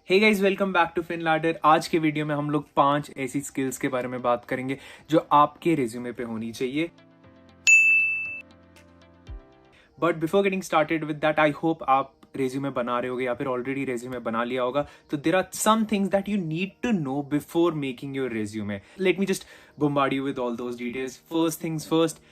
Hey guys, welcome back to FinLadder. आज के video में हम लोग 5 ऐसी स्किल्स के बारे में बात करेंगे जो आपके रिज्यूमे पे होनी चाहिए। But before getting started with that, I hope आप रेज्यूमे बना रहे होगे या फिर ऑलरेडी रेज्यूमे बना लिया होगा। तो there are some things that you need to know before making your resume. Let me just bombard you with all those details. First things first,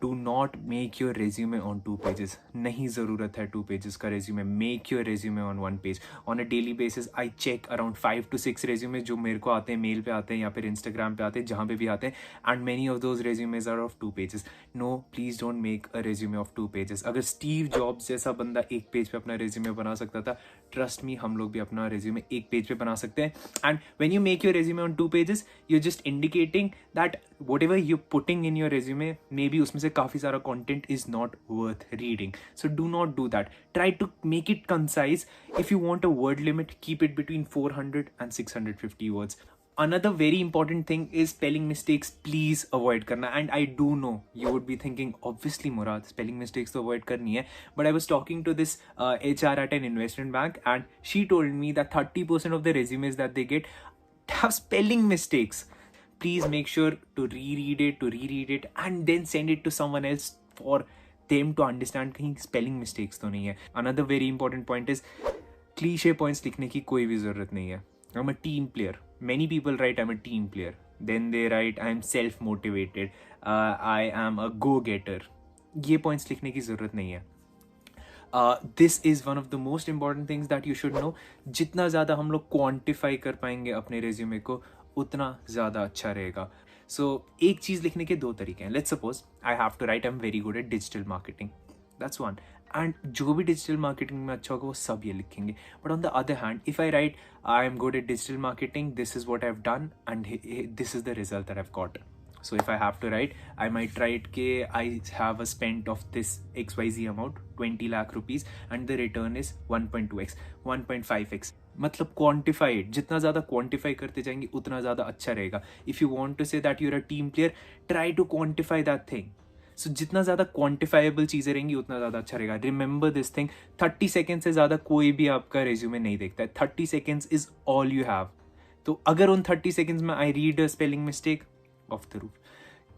do not make your resume on 2 pages. नहीं ज़रूरत है 2 pages का resume. Make your resume on 1 page. On a daily basis, I check around 5 to 6 resumes जो मेरे को आते हैं, mail पे आते हैं या फिर Instagram पे आते हैं, जहाँ पे भी आते हैं. And many of those resumes are of 2 pages. No, please don't make a resume of 2 pages. अगर स्टीव जॉब्स जैसा बंदा एक पेज पे अपना resume बना सकता था, trust me, हम लोग भी अपना resume एक पेज पे बना सकते हैं. And when you make your resume on 2 pages, you're just indicating that whatever you're putting in your resume, maybe उसमें से काफी सारा content is not worth reading. So do not do that. Try to make it concise. If you want a word limit, keep it between 400 and 650 words. Another very important thing is spelling mistakes. Please avoid करना. And I do know you would be thinking, obviously Murad, spelling mistakes तो avoid करनी है. But I was talking to this HR at an investment bank, and she told me that 30% of the resumes that they get have spelling mistakes. Please make sure to reread it and then send it to someone else for them to understand कहीं spelling mistakes तो नहीं है. Another very important point is cliche points लिखने की कोई भी ज़रूरत नहीं है. I'm a team player. Many people write I'm a team player. Then they write I'm self-motivated. I am a go-getter. ये points लिखने की ज़रूरत नहीं है. This is one of the most important things that you should know. जितना ज़्यादा हम लोग quantify कर पाएंगे अपने resume को, उतना ज़्यादा अच्छा रहेगा. So, एक चीज़ लिखने के 2 तरीके हैं. Let's suppose I have to write I'm very good at digital marketing. That's one. And जो भी digital marketing में अच्छा होगा वो सब ये लिखेंगे. But on the other hand, if I write I am good at digital marketing, this is what I've done and this is the result that I've got. So if I have to write, I might write कि I have a spent of this XYZ amount, 20 lakh rupees, and the return is 1.2x, 1.5x. मतलब quantify it. जितना ज़्यादा quantify करते जाएंगे उतना ज़्यादा अच्छा रहेगा. If you want to say that you're a team player, try to quantify that thing. So जितना ज़्यादा quantifiable चीज़ें रहेंगी उतना ज़्यादा अच्छा रहेगा. Remember this thing, 30 seconds से ज़्यादा कोई भी आपका resume नहीं देखता है. 30 seconds is all you have. तो अगर उन 30 seconds में I read a spelling mistake, off the roof.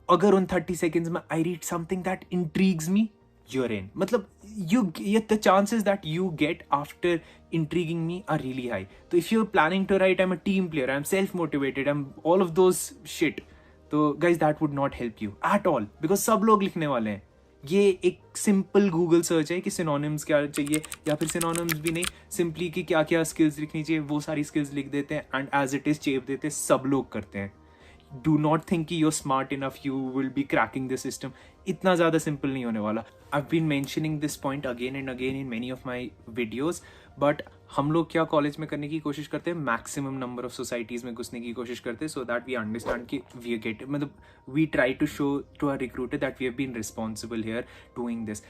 अगर उन 30 seconds में I read something that intrigues me, you're in. मतलब the chances that you get after intriguing me are really high. So if you're planning to write I'm a team player, I'm self-motivated, I'm all of those shit, तो guys that would not help you at all, because सब लोग लिखने वाले हैं. ये एक simple Google search है कि सिनोनिम्स क्या चाहिए, या फिर सिनोनिम्स भी नहीं, सिंपली कि क्या क्या स्किल्स लिखनी चाहिए, वो सारी स्किल्स लिख देते हैं एंड एज इट इज चेप देते हैं. सब लोग करते हैं. Do not think कि you're smart enough, you will be cracking the system. इतना ज़्यादा simple नहीं होने वाला. I've been mentioning this point again and again in many of my videos, but हम लोग क्या कॉलेज में करने की कोशिश करते हैं, मैक्सिमम नंबर ऑफ सोसाइटीज़ में घुसने की कोशिश करते हैं, सो दैट वी अंडरस्टैंड कि वी गेट, मतलब we try to show to our recruiter that we have been responsible here doing this.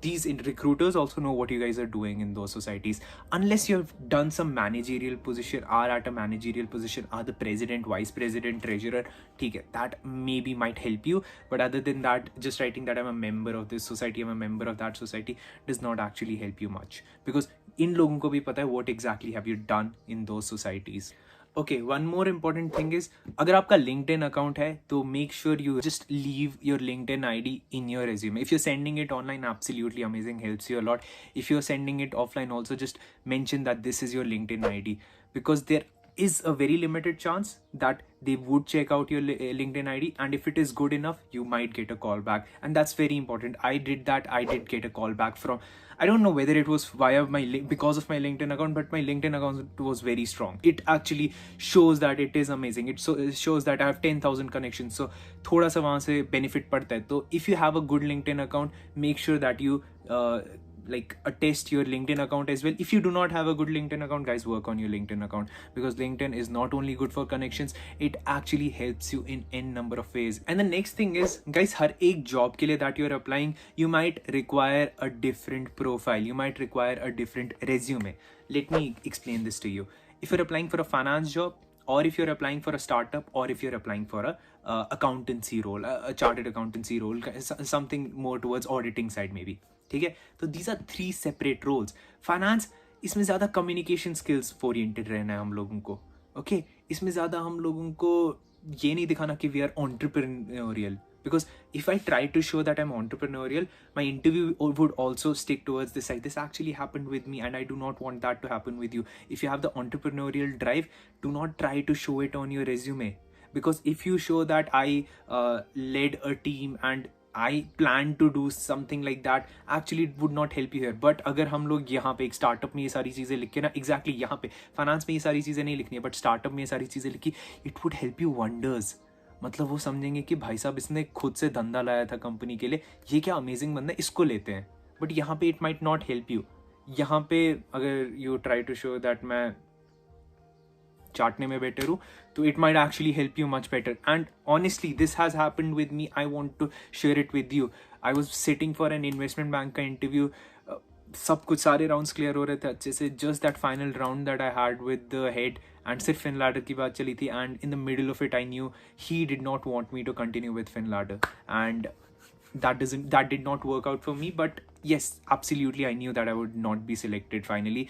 These recruiters also know what you guys are doing in those societies. Unless you have done some managerial position, are at a managerial position, are the president, vice president, treasurer, ठीक है, that maybe might help you. But other than that, just writing that I'm a member of this society, I'm a member of that society, does not actually help you much. Because इन लोगों को भी पता है what exactly have you done in those societies. Okay, one more important thing is, अगर आपका LinkedIn account है तो make sure you just leave your LinkedIn ID in your resume. If you're sending it online, absolutely amazing, helps you a lot. If you're sending it offline, also just mention that this is your LinkedIn ID, because there is a very limited chance that they would check out your LinkedIn ID, and if it is good enough, you might get a call back, and that's very important. I did that. I did get a call back from, I don't know whether it was via because of my LinkedIn account, but my LinkedIn account was very strong. It actually shows that it is amazing. It shows that I have 10,000 connections. So थोड़ा सा वहाँ से benefit पड़ता है. तो if you have a good LinkedIn account, make sure that you like attest your LinkedIn account as well. If you do not have a good LinkedIn account, guys, work on your LinkedIn account, because LinkedIn is not only good for connections, it actually helps you in n number of ways. And the next thing is, guys, हर एक job के लिए that you're applying, you might require a different profile, you might require a different resume. Let me explain this to you. If you're applying for a finance job, or if you're applying for a startup, or if you're applying for a accountancy role, a chartered accountancy role, something more towards auditing side maybe, ठीक है. तो these are 3 separate roles. Finance, इसमें ज़्यादा communication skills oriented रहना है हम लोगों को, ओके इसमें ज़्यादा हम लोगों को ये नहीं दिखाना कि we are entrepreneurial, because if I try to show that I'm entrepreneurial, my interview would also stick towards this side. This actually happened with me and I do not want that to happen with you. If you have the entrepreneurial drive, do not try to show it on your resume, because if you show that I led a team and I plan to do something like that, actually it would not help you here. But अगर हम लोग यहाँ पे एक startup में ये सारी चीज़ें लिख के ना, एग्जैक्टली यहाँ पे फाइनेंस में ये सारी चीज़ें नहीं लिखनी है, बट स्टार्टअप में ये सारी चीज़ें लिखी, it would help you wonders. मतलब वो समझेंगे कि भाई साहब इसने खुद से धंधा लाया था कंपनी के लिए, ये क्या अमेजिंग बंदा है, इसको लेते हैं. बट यहाँ पे it might not help you. यहाँ पे अगर you try to show that मैं चाटने में बेटर हूँ, तो it might actually help you much better. And honestly this has happened with me, I want to share it with you. I was sitting for an investment bank का interview, सब कुछ सारे rounds clear हो रहे थे अच्छे से, just that final round that I had with the head, and सिर्फ फिनलैडर की बात चली थी, and in the middle of it I knew he did not want me to continue with FinLadder, and that did not work out for me. But yes, absolutely I knew that I would not be selected finally,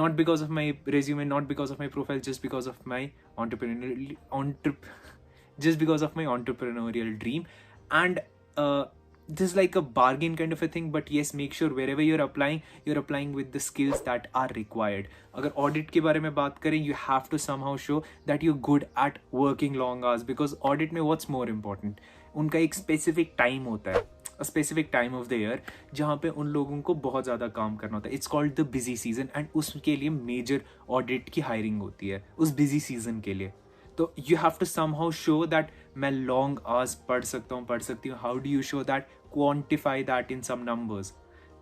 not because of my resume, not because of my profile, just because of my entrepreneurial dream. And this is like a bargain kind of a thing, but yes, make sure wherever you're applying with the skills that are required. अगर audit के बारे में बात करें, you have to somehow show that you're good at working long hours, because audit में what's more important, उनका एक specific time होता है, specific time of the year, जहाँ पे उन लोगों को बहुत ज़्यादा काम करना होता है. It's called the busy season, and उसके लिए मेजर ऑडिट की हायरिंग होती है उस बिजी सीजन के लिए. तो you have to somehow show that मैं लॉन्ग आवर्स पढ़ सकती हूँ. How do you show that, quantify that in some numbers.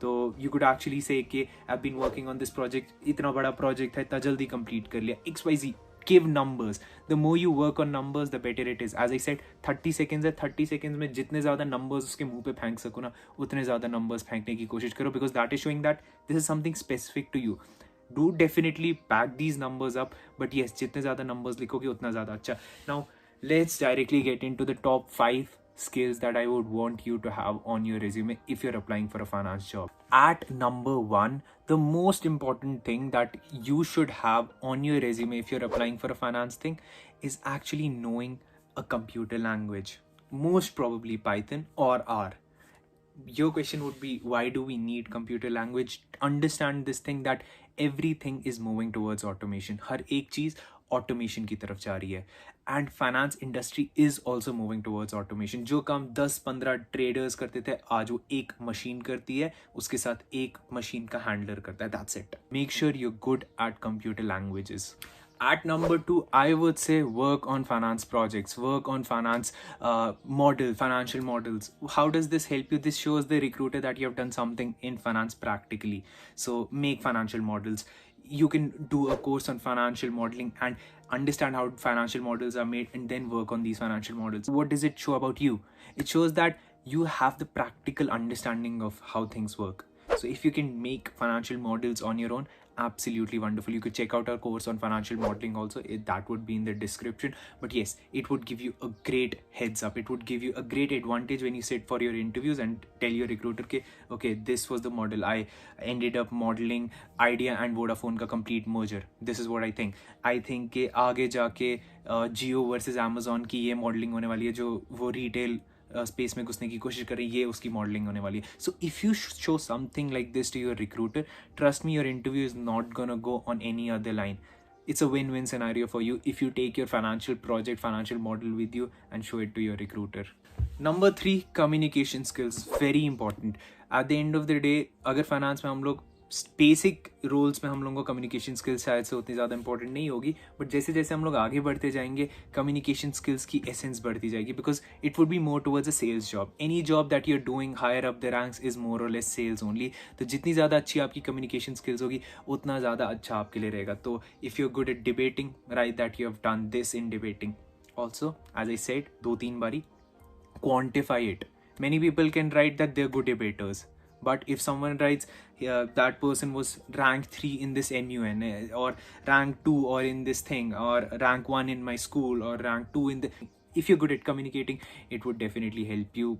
तो यू कुड एक्चुअली से कि I been working on this project, इतना बड़ा प्रोजेक्ट है, इतना जल्दी कंप्लीट कर लिया, XYZ. Give numbers. The more you work on numbers, the better it is. As I said, 30 seconds है, 30 seconds में जितने ज़्यादा numbers उसके मुंह पे फेंक सको ना, उतने ज़्यादा numbers फेंकने की कोशिश करो, because that is showing that this is something specific to you. Do definitely pack these numbers up, but yes, जितने ज़्यादा numbers लिखोगे उतना ज़्यादा अच्छा. Now, let's directly get into the top 5 skills that I would want you to have on your resume if you're applying for a finance job. At number 1, the most important thing that you should have on your resume if you're applying for a finance thing is actually knowing a computer language, most probably Python or R. Your question would be, why do we need computer language? Understand this thing that everything is moving towards automation. हर एक चीज़ automation की तरफ जा रही है, and finance industry is also moving towards automation. जो काम 10-15 traders करते थे, आज वो एक मशीन करती है, उसके साथ एक मशीन का हैंडलर करता है. That's it. Make sure you good at computer languages. At number 2, I would say work on finance projects, work on finance financial models. How does this help you? This shows the recruiter that you have done something in finance practically. So make financial models. You can do a course on financial modeling and understand how financial models are made, and then work on these financial models. What does it show about you? It shows that you have the practical understanding of how things work. So if you can make financial models on your own, absolutely wonderful. You could check out our course on financial modeling also. That would be in the description. But yes, it would give you a great heads up. It would give you a great advantage when you sit for your interviews and tell your recruiter ke, okay, this was the model. I ended up modeling Idea and Vodafone ka complete merger. This is what I think. I think ke aage jaake Jio versus Amazon की ये modeling होने वाली है, जो वो retail space में घुसने की कोशिश कर रही है, ये उसकी मॉडलिंग होने वाली है. So if you show something like this to your recruiter, trust me, your interview is not gonna go on any other line. It's a win-win scenario for you if you take your financial project, financial model with you and show it to your recruiter. Number 3, communication skills. Very important. At the end of the day, अगर finance में हम लोग basic roles में हम लोगों को communication skills शायद से उतनी ज़्यादा इंपॉर्टेंट नहीं होगी, बट जैसे जैसे हम लोग आगे बढ़ते जाएंगे, कम्युनिकेशन स्किल्स की एसेंस बढ़ती जाएगी, because it would be more towards a sales job. Any job that you are doing higher up the ranks is more or less sales only. तो जितनी ज़्यादा अच्छी आपकी कम्युनिकेशन स्किल्स होगी, उतना ज़्यादा अच्छा आपके लिए रहेगा. तो if you are good at debating, right that you have done this in debating. Also as I said 2-3 बारी, quantify it. Many people can write that they're good debaters, but if someone writes that person was rank 3 in this MUN, or rank 2 or in this thing, or rank 1 in my school, or rank 2 in the, if you're good at communicating, it would definitely help you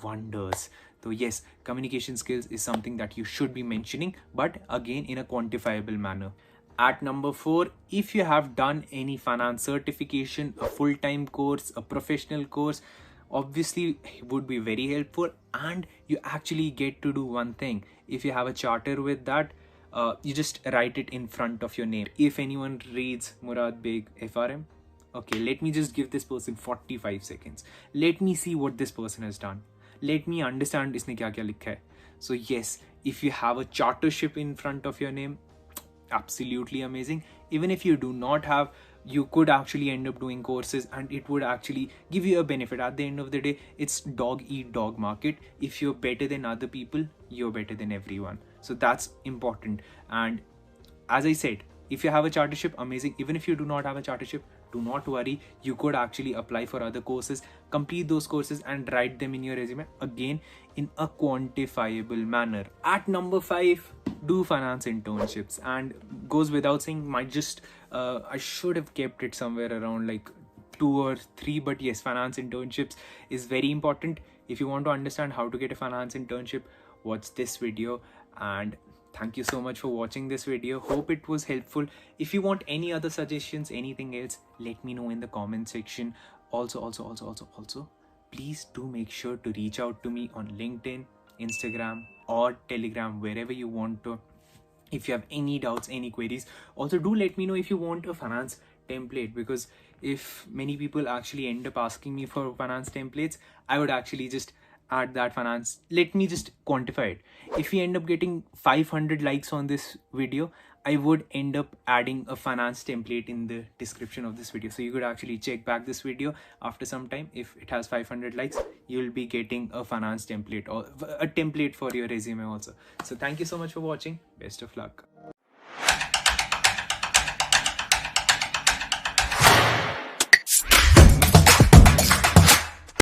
wonders. So yes, communication skills is something that you should be mentioning, but again in a quantifiable manner. At number 4, if you have done any finance certification, a full-time course, a professional course, obviously would be very helpful, and you actually get to do one thing. If you have a charter with that, you just write it in front of your name. If anyone reads Murad Beg FRM, okay, let me just give this person 45 seconds. Let me see what this person has done. Let me understand इसने क्या क्या लिखा है. So yes, if you have a chartership in front of your name, absolutely amazing. Even if you do not have, you could actually end up doing courses, and it would actually give you a benefit. At the end of the day, it's dog eat dog market. If you're better than other people, you're better than everyone. So that's important. And as I said, if you have a chartership, amazing. Even if you do not have a chartership, do not worry. You could actually apply for other courses, complete those courses, and write them in your resume, again in a quantifiable manner. At number 5, do finance internships. And goes without saying, I should have kept it somewhere around like 2 or 3, but yes, finance internships is very important. If you want to understand how to get a finance internship, watch this video. And thank you so much for watching this video. Hope it was helpful. If you want any other suggestions, anything else, let me know in the comment section. Also, please do make sure to reach out to me on LinkedIn, Instagram, or Telegram, wherever you want to. If you have any doubts, any queries, also do let me know if you want a finance template, because if many people actually end up asking me for finance templates, I would actually just add that finance. Let me just quantify it. If we end up getting 500 likes on this video, I would end up adding a finance template in the description of this video. So you could actually check back this video after some time. If it has 500 likes, you'll be getting a finance template or a template for your resume also. So thank you so much for watching. Best of luck.